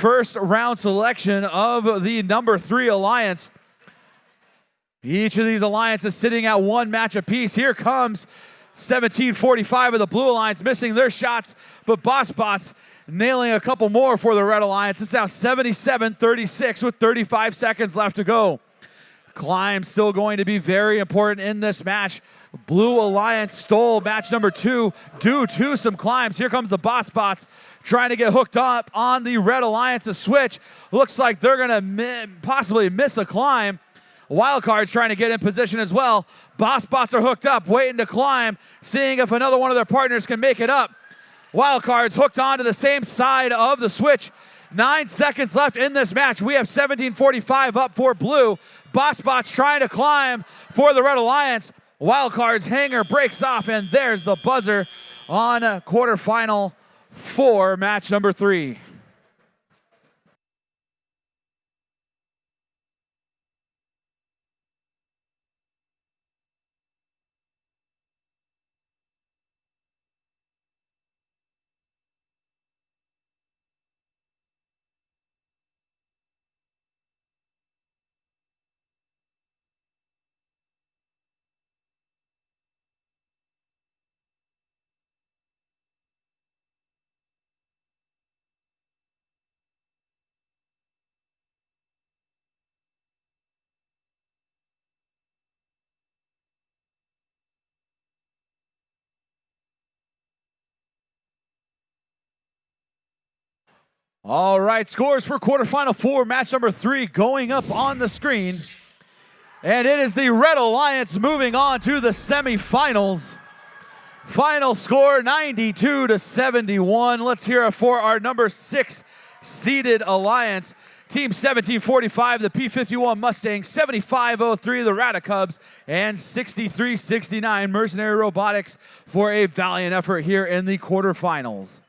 first round selection of the number 3 alliance. Each of these alliances sitting at 1 match apiece. Here comes 1745 of the Blue Alliance missing their shots, but Bots nailing a couple more for the Red Alliance. It's now 77-36 with 35 seconds left to go. Climb still going to be very important in this match. Blue Alliance stole match number 2 due to some climbs. Here comes the Bots trying to get hooked up on the Red Alliance's switch. Looks like they're going to possibly miss a climb. Wildcard's trying to get in position as well. Bots are hooked up, waiting to climb, seeing if another one of their partners can make it up. Wildcard's hooked onto the same side of the switch. 9 seconds left in this match. We have 1745 up for Blue. Bots trying to climb for the Red Alliance. Wildcard's hanger breaks off, and there's the buzzer on quarterfinal 4, match number 3. All right, scores for quarterfinal 4, match number 3 going up on the screen. And it is the Red Alliance moving on to the semifinals. Final score 92-71. Let's hear it for our number 6 seeded alliance. Team 1745, the P-51 Mustangs, 7503, the Radicubs, and 6369 Mercenary Robotics for a valiant effort here in the quarterfinals.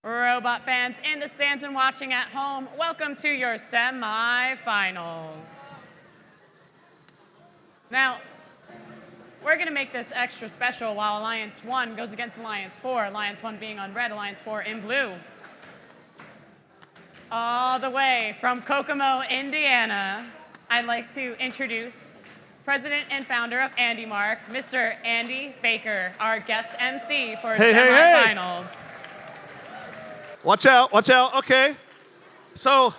Robot fans in the stands and watching at home, welcome to your semifinals. Now, we're going to make this extra special while Alliance 1 goes against Alliance 4, Alliance 1 being on red, Alliance 4 in blue. All the way from Kokomo, Indiana, I'd like to introduce President and founder of Andy Mark, Mr. Andy Baker, our guest MC for semifinals. Hey. Watch out, watch out. Okay. So,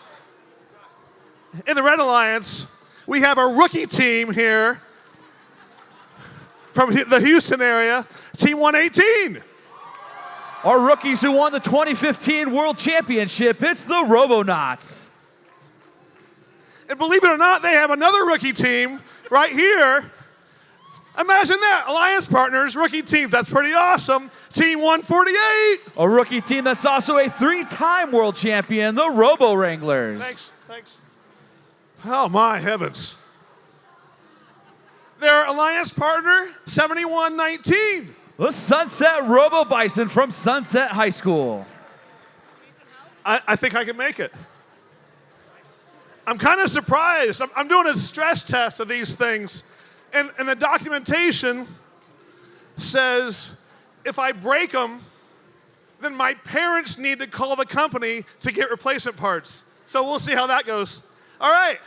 in the Red Alliance, we have a rookie team here from the Houston area, Team 118. Our rookies who won the 2015 World Championship, it's the Robonauts. And believe it or not, they have another rookie team right here, Imagine that. Alliance partners, rookie teams. That's pretty awesome. Team 148. A rookie team that's also a 3-time world champion, the Robo Wranglers. Thanks. Oh, my heavens. Their alliance partner, 7119. The Sunset Robo Bison from Sunset High School. I think I can make it. I'm kind of surprised. I'm doing a stress test of these things. And the documentation says if I break them, then my parents need to call the company to get replacement parts. So we'll see how that goes. All right.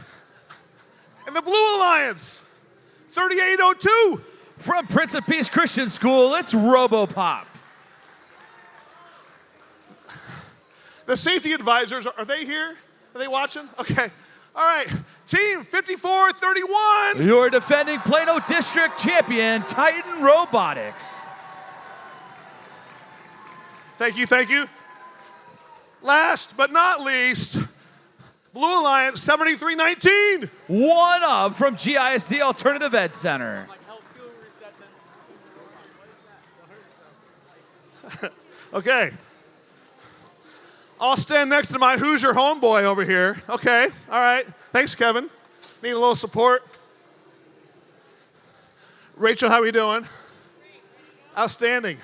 And the Blue Alliance, 3802. From Prince of Peace Christian School, it's RoboPop. The safety advisors, are they here? Are they watching? Okay. All right. Team 5431. Your defending Plano District champion, Titan Robotics. Thank you. Last but not least, Blue Alliance 7319. One up from GISD Alternative Ed Center. Okay. I'll stand next to my Hoosier homeboy over here. Okay, all right. Thanks, Kevin. Need a little support. Rachel, how are we doing? Outstanding.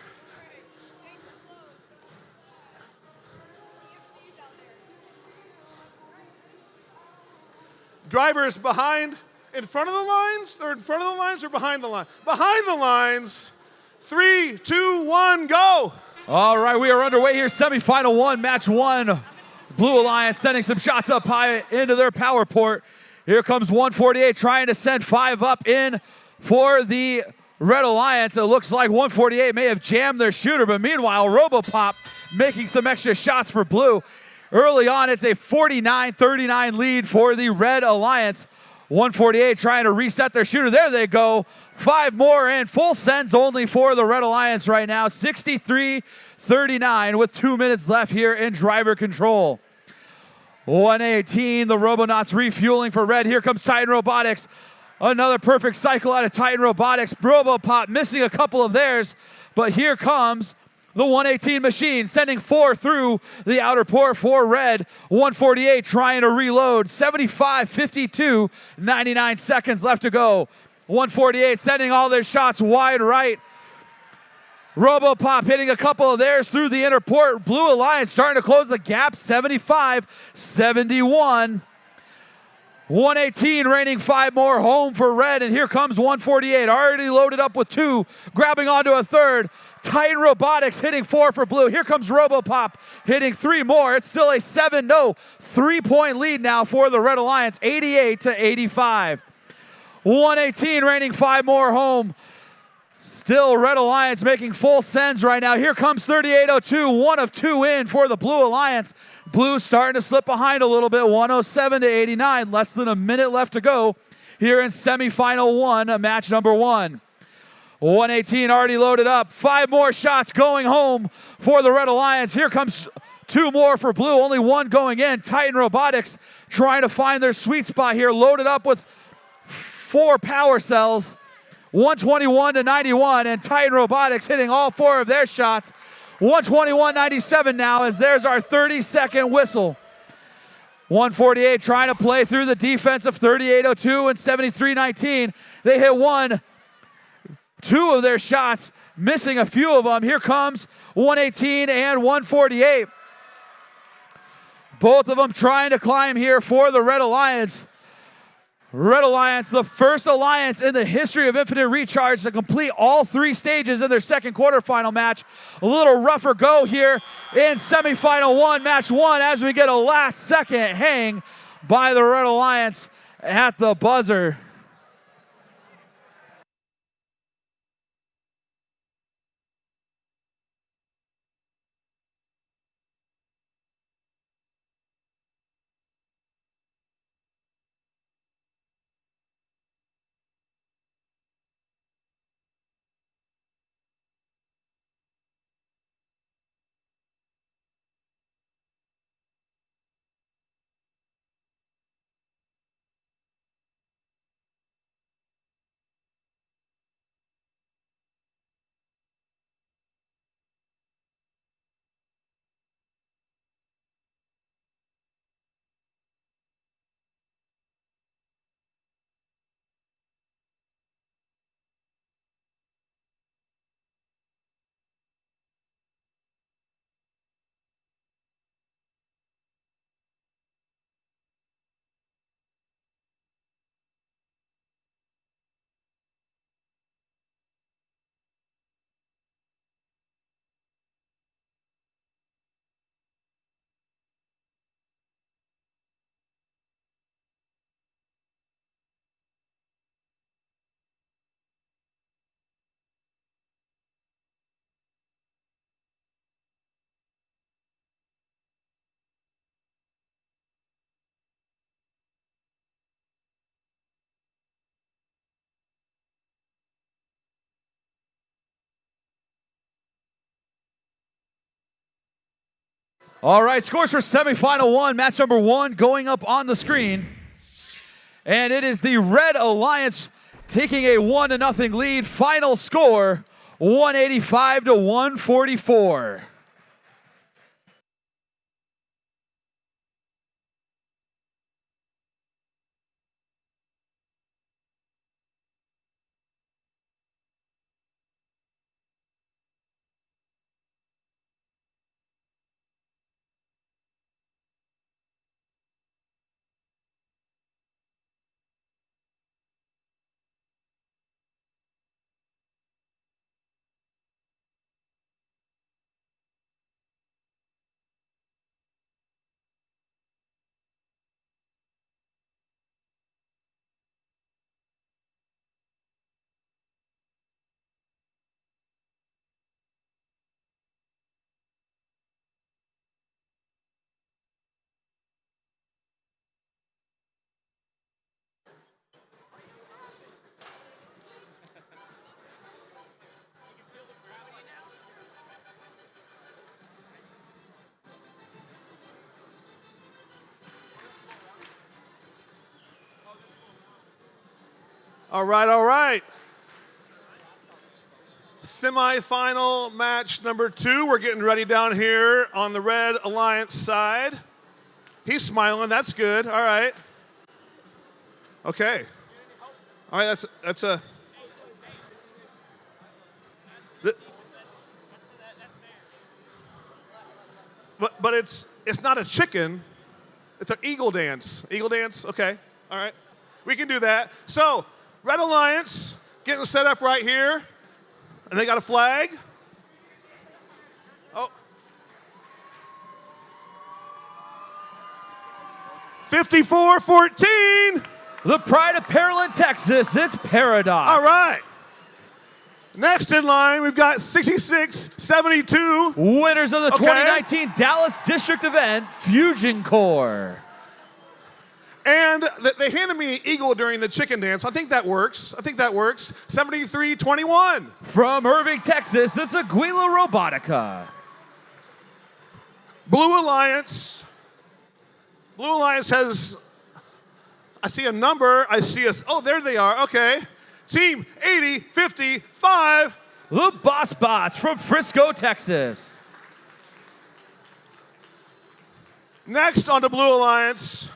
Drivers behind, in front of the lines? They're in front of the lines or behind the line? Behind the lines. 3, 2, 1, go. All right, we are underway here. Semifinal 1, match 1. Blue Alliance sending some shots up high into their power port. Here comes 148 trying to send 5 up in for the Red Alliance. It looks like 148 may have jammed their shooter, but meanwhile, RoboPop making some extra shots for Blue. Early on, it's a 49-39 lead for the Red Alliance. 148 trying to reset their shooter. There they go. 5 more in. Full sends only for the Red Alliance right now. 63-39 with 2 minutes left here in driver control. 118, the Robonauts refueling for Red. Here comes Titan Robotics. Another perfect cycle out of Titan Robotics. RoboPop missing a couple of theirs, but here comes the 118 machine, sending 4 through the outer port for Red. 148 trying to reload. 75-52, 99 seconds left to go. 148 sending all their shots wide right. RoboPop hitting a couple of theirs through the inner port. Blue Alliance starting to close the gap, 75-71. 118 raining 5 more home for Red, and here comes 148, already loaded up with 2, grabbing onto a third. Titan Robotics hitting 4 for Blue. Here comes RoboPop hitting 3 more. It's still a 7-0 3-point lead now for the Red Alliance, 88-85. 118 raining 5 more home. Still Red Alliance making full sends right now. Here comes 3802, 1 of 2 in for the Blue Alliance. Blue starting to slip behind a little bit, 107-89, less than a minute left to go here in semifinal 1, match number 1. 118 already loaded up, 5 more shots going home for the Red Alliance. Here comes 2 more for Blue, only 1 going in. Titan Robotics trying to find their sweet spot here, loaded up with 4 power cells. 121-91, and Titan Robotics hitting all 4 of their shots. 121-97 now, as there's our 30-second whistle. 148 trying to play through the defense of 3802 and 73-19. They hit 2 of their shots, missing a few of them. Here comes 118 and 148. Both of them trying to climb here for the Red Alliance. Red Alliance, the first alliance in the history of Infinite Recharge to complete all 3 stages in their second quarterfinal match. A little rougher go here in semifinal 1, match 1, as we get a last-second hang by the Red Alliance at the buzzer. All right, scores for semifinal one, match number one going up on the screen. And it is the Red Alliance taking a 1-0 lead. Final score, 185 to 144. All right, all right. Semi-final match number 2. We're getting ready down here on the Red Alliance side. He's smiling. That's good. All right. Okay. All right. That's a. But it's not a chicken. It's an eagle dance. Eagle dance. Okay. All right. We can do that. So Red Alliance getting set up right here. And they got a flag. Oh. 54-14. The pride of Pearland, Texas, it's Paradox. All right. Next in line, we've got 66-72. Winners of the 2019 Dallas District event, Fusion Core. And they handed me an eagle during the chicken dance. I think that works. 73-21. From Irving, Texas, it's Aguila Robotica. Blue Alliance has, I see a number. Oh, there they are. Okay. Team 80-55. The Boss Bots from Frisco, Texas. Next on the Blue Alliance,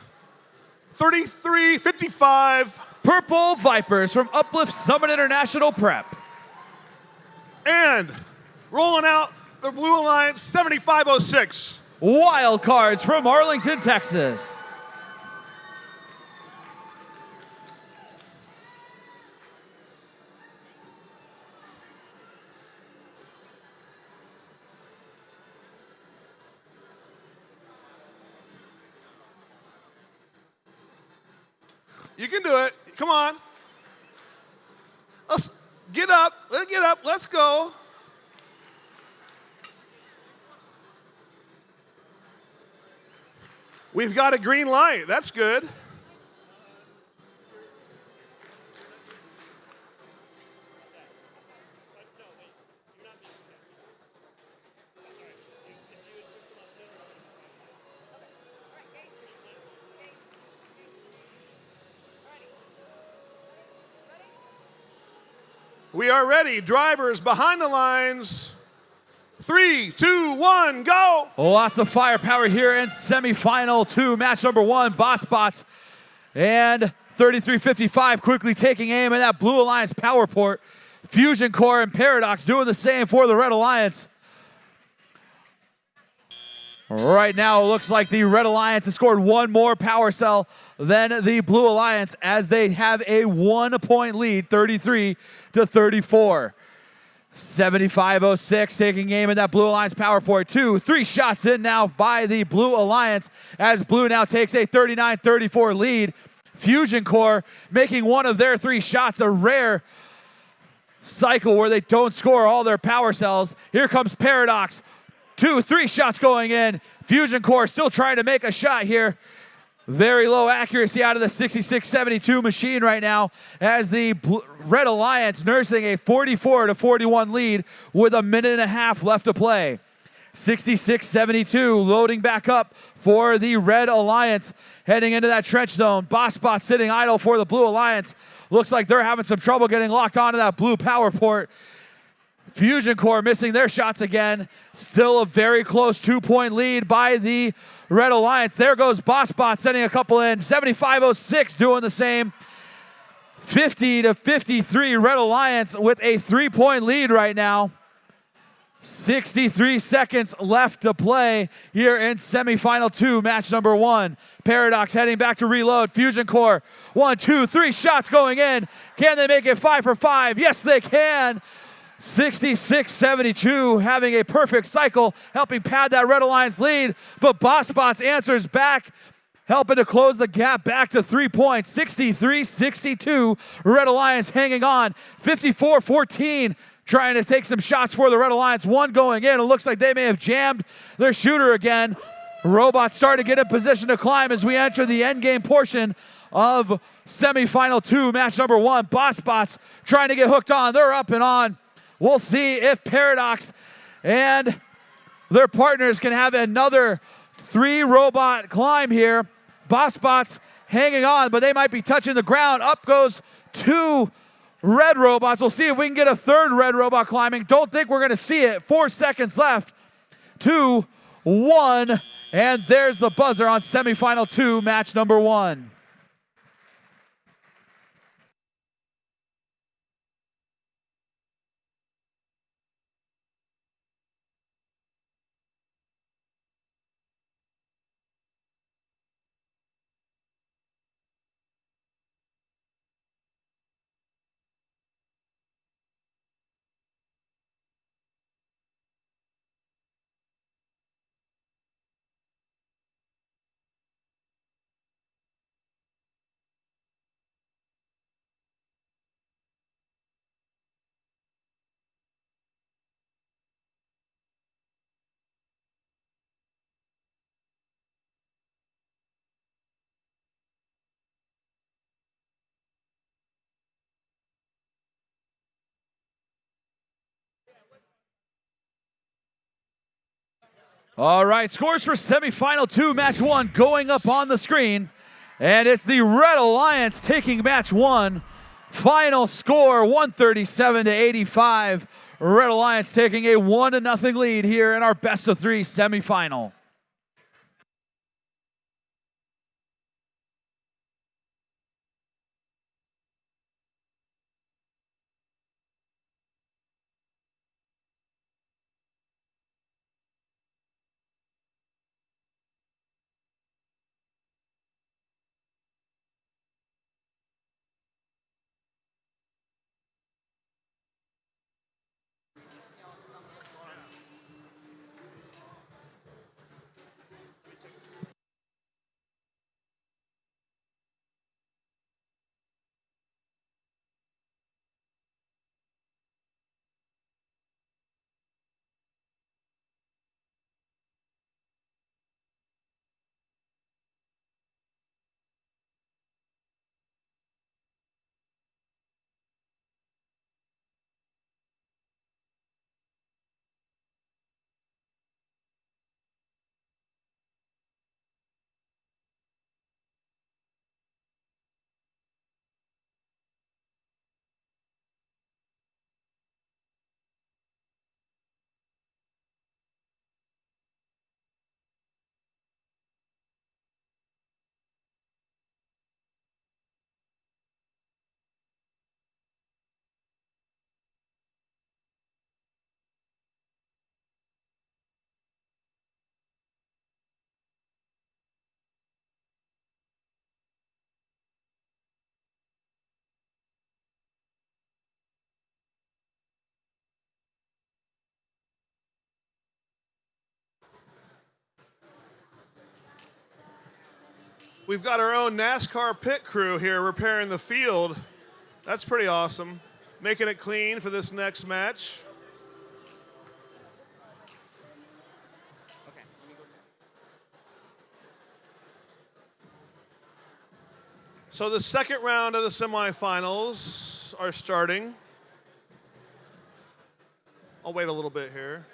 33-55. Purple Vipers from Uplift Summit International Prep. And rolling out the Blue Alliance, 75-06. Wild Cards from Arlington, Texas. You can do it. Come on. Let's get up. Let's go. We've got a green light. That's good. We are ready. Drivers behind the lines. 3, 2, 1, go. Lots of firepower here in semifinal 2, match number 1, Boss Bots and 33-55 quickly taking aim at that Blue Alliance power port. Fusion Core and Paradox doing the same for the Red Alliance. Right now, it looks like the Red Alliance has scored one more power cell than the Blue Alliance as they have a 1-point lead, 33-34. 75-06 taking aim at that Blue Alliance power port. 2-3 shots in now by the Blue Alliance as Blue now takes a 39-34 lead. Fusion Core making one of their 3 shots, a rare cycle where they don't score all their power cells. Here comes Paradox. 2-3 shots going in. Fusion Core still trying to make a shot here. Very low accuracy out of the 66-72 machine right now as the Red Alliance nursing a 44-41 lead with a minute and a half left to play. 66-72, loading back up for the Red Alliance, heading into that trench zone. Bossbot sitting idle for the Blue Alliance. Looks like they're having some trouble getting locked onto that blue power port. Fusion Core missing their shots again. Still a very close 2-point lead by the Red Alliance. There goes Bossbot sending a couple in. 75-06 doing the same. 50-53 Red Alliance with a 3-point lead right now. 63 seconds left to play here in semifinal 2, match number 1. Paradox heading back to reload. Fusion Core, 1, 2, 3 shots going in. Can they make it 5 for 5? Yes, they can. 66-72, having a perfect cycle, helping pad that Red Alliance lead. But Bossbots answers back, helping to close the gap back to 3 points. 63-62, Red Alliance hanging on. 54-14. Trying to take some shots for the Red Alliance. One going in. It looks like they may have jammed their shooter again. Robots starting to get in position to climb as we enter the end game portion of semifinal 2, match number 1. Bossbots trying to get hooked on. They're up and on. We'll see if Paradox and their partners can have another 3-robot climb here. Bossbots hanging on, but they might be touching the ground. Up goes 2 Red Robots. We'll see if we can get a 3rd Red Robot climbing. Don't think we're going to see it. 4 seconds left. 2, 1, and there's the buzzer on semifinal 2, match number 1. All right, scores for semifinal 2, match 1 going up on the screen. And it's the Red Alliance taking match 1. Final score 137-85. Red Alliance taking a 1-0 lead here in our best of 3 semifinal. We've got our own NASCAR pit crew here repairing the field. That's pretty awesome. Making it clean for this next match. So the second round of the semifinals are starting. I'll wait a little bit here.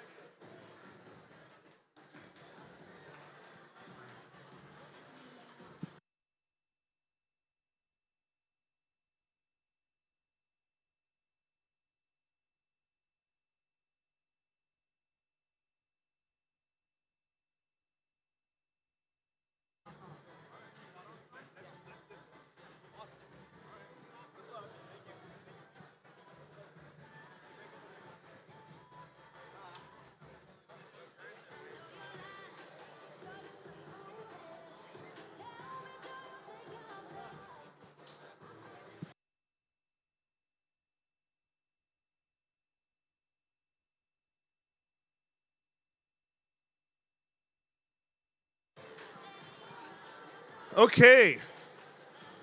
Okay,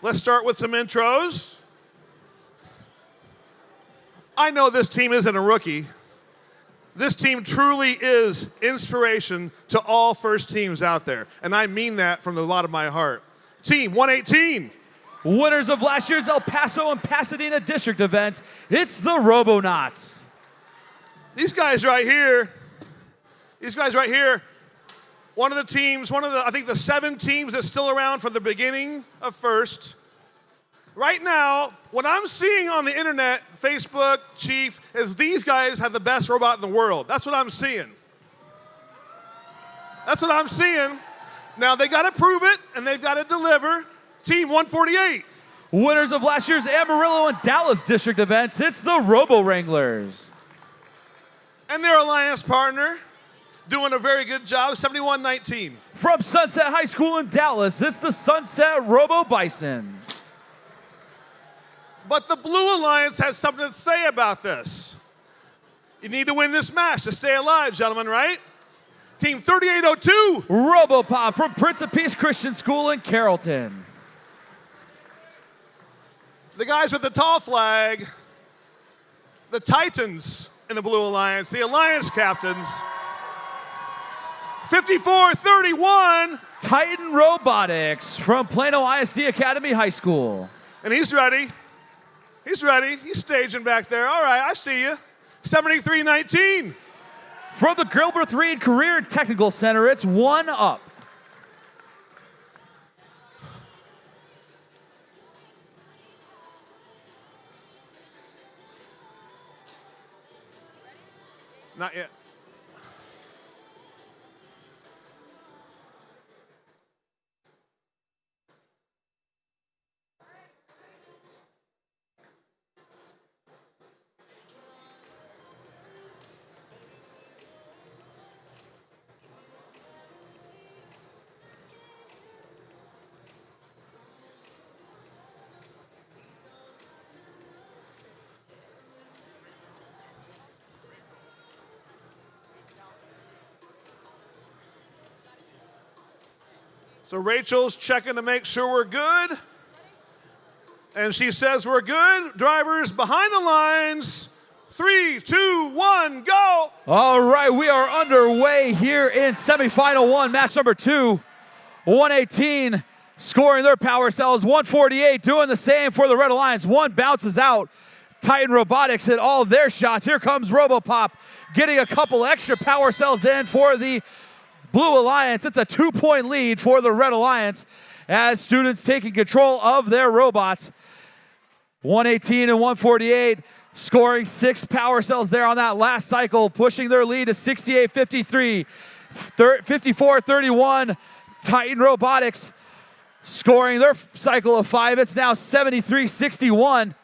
let's start with some intros. I know this team isn't a rookie. This team truly is inspiration to all first teams out there, and I mean that from the bottom of my heart. Team 118. Winners of last year's El Paso and Pasadena district events, it's the Robonauts. These guys right here, one of the teams, I think the 7 teams that's still around from the beginning of first. Right now, what I'm seeing on the internet, Facebook, Chief, is these guys have the best robot in the world. That's what I'm seeing. That's what I'm seeing. Now, they got to prove it, and they've got to deliver. Team 148. Winners of last year's Amarillo and Dallas district events, it's the Robo Wranglers. And their alliance partner, doing a very good job, 7119. From Sunset High School in Dallas, it's the Sunset Robo Bison. But the Blue Alliance has something to say about this. You need to win this match to stay alive, gentlemen, right? Team 3802. RoboPop from Prince of Peace Christian School in Carrollton. The guys with the tall flag, the Titans in the Blue Alliance, the Alliance captains. 5431. Titan Robotics from Plano ISD Academy High School. And he's ready. He's ready. He's staging back there. All right, I see you. 7319. From the Gilbert Reed Career and Technical Center, it's 1 Up. Not yet. So Rachel's checking to make sure we're good. And she says we're good. Drivers behind the lines. 3, 2, 1, go. All right, we are underway here in semifinal 1, match number 2. 118 scoring their power cells. 148 doing the same for the Red Alliance. 1 bounces out. Titan Robotics hit all their shots. Here comes RoboPop getting a couple extra power cells in for the Blue Alliance. It's a 2-point lead for the Red Alliance as students taking control of their robots. 118 and 148 scoring 6 power cells there on that last cycle, pushing their lead to 68-53. 54-31, Titan Robotics scoring their cycle of 5. It's now 73-61.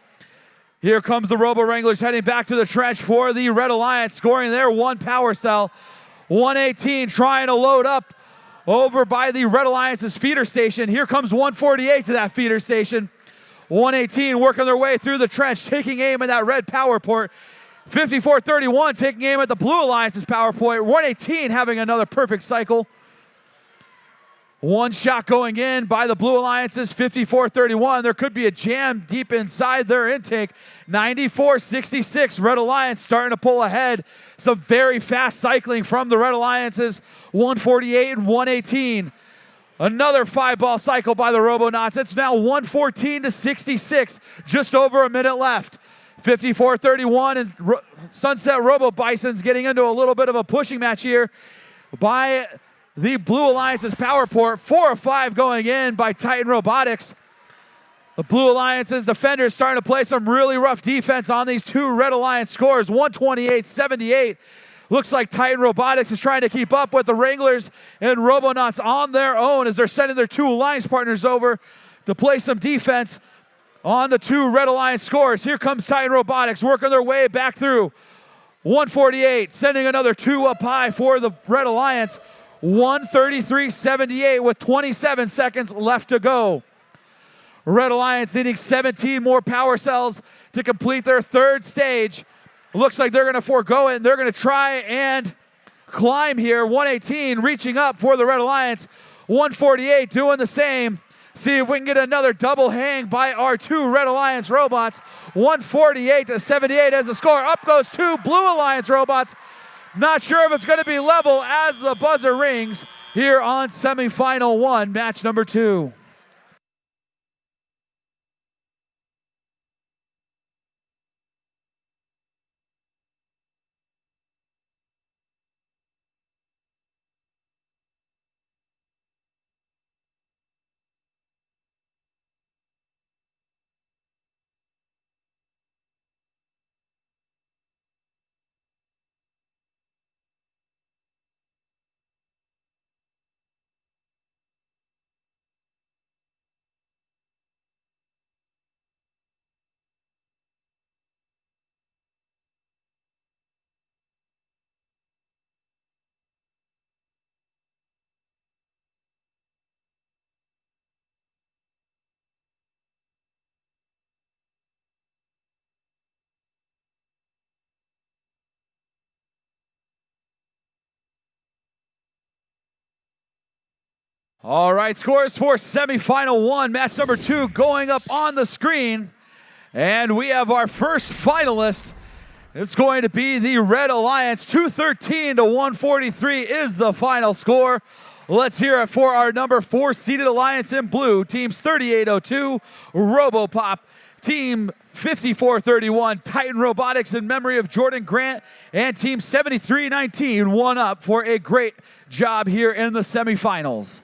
Here comes the Robo Wranglers heading back to the trench for the Red Alliance, scoring their 1 power cell. 118 trying to load up over by the Red Alliance's feeder station. Here comes 148 to that feeder station. 118 working their way through the trench, taking aim at that red power port. 54-31 taking aim at the Blue Alliance's power point. 118 having another perfect cycle. 1 shot going in by the Blue Alliance's 54-31. There could be a jam deep inside their intake. 94-66, Red Alliance starting to pull ahead. Some very fast cycling from the Red Alliance's 148 and 118. Another 5-ball cycle by the Robonauts. It's now 114-66, just over a minute left. 54-31, and Sunset Robo Bison's getting into a little bit of a pushing match here by the Blue Alliance's power port. 4 of 5 going in by Titan Robotics. The Blue Alliance's defenders starting to play some really rough defense on these 2 Red Alliance scores. 128-78. Looks like Titan Robotics is trying to keep up with the Wranglers and Robonauts on their own as they're sending their 2 alliance partners over to play some defense on the 2 Red Alliance scores. Here comes Titan Robotics working their way back through. 148 sending another 2 up high for the Red Alliance. 133-78 with 27 seconds left to go. Red Alliance needing 17 more power cells to complete their 3rd stage. Looks like they're going to forego it, and they're going to try and climb here. 118 reaching up for the Red Alliance. 148 doing the same. See if we can get another double hang by our two Red Alliance robots. 148-78 as the score. Up goes two Blue Alliance robots. Not sure if it's going to be level as the buzzer rings here on semifinal 1, match number 2. All right, scores for semifinal 1, match number 2 going up on the screen. And we have our first finalist. It's going to be the Red Alliance. 213-143 is the final score. Let's hear it for our number 4 seeded alliance in blue. Teams 3802, Robopop. Team 5431, Titan Robotics in memory of Jordan Grant. And Team 7319, one up for a great job here in the semifinals.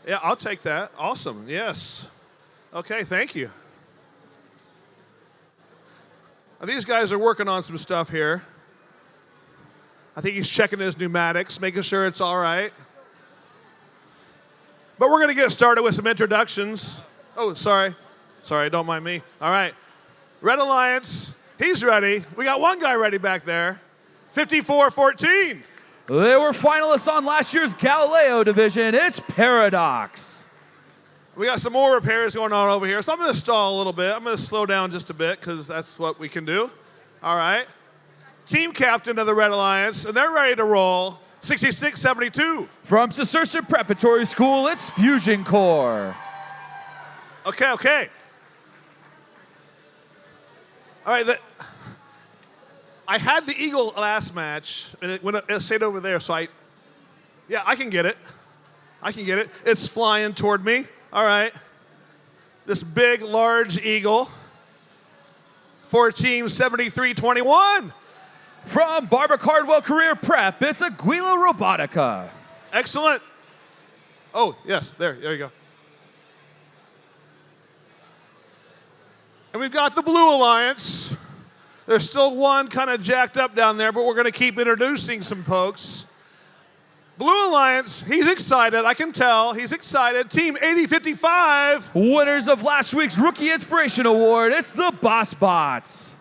Yeah, I'll take that. Awesome. Yes. Okay, thank you. Now, these guys are working on some stuff here. I think he's checking his pneumatics, making sure it's all right. But we're going to get started with some introductions. Oh, sorry. Sorry, don't mind me. All right. Red Alliance, he's ready. We got one guy ready back there. 5414. They were finalists on last year's Galileo division. It's Paradox. We got some more repairs going on over here, so I'm going to stall a little bit. I'm going to slow down just a bit because that's what we can do. All right. Team captain of the Red Alliance, and they're ready to roll. 6672. From Cicercian Preparatory School, it's Fusion Core. Okay, okay. All right. I had the Eagle last match, and it stayed over there, so yeah, I can get it. I can get it. It's flying toward me. All right. This big, large Eagle for Team 7321. From Barbara Cardwell Career Prep, it's Aguila Robotica. Excellent. Oh, yes, there you go. And we've got the Blue Alliance. There's still one kind of jacked up down there, but we're going to keep introducing some folks. Blue Alliance, he's excited. I can tell. He's excited. Team 8055. Winners of last week's Rookie Inspiration Award, it's the Boss Bots.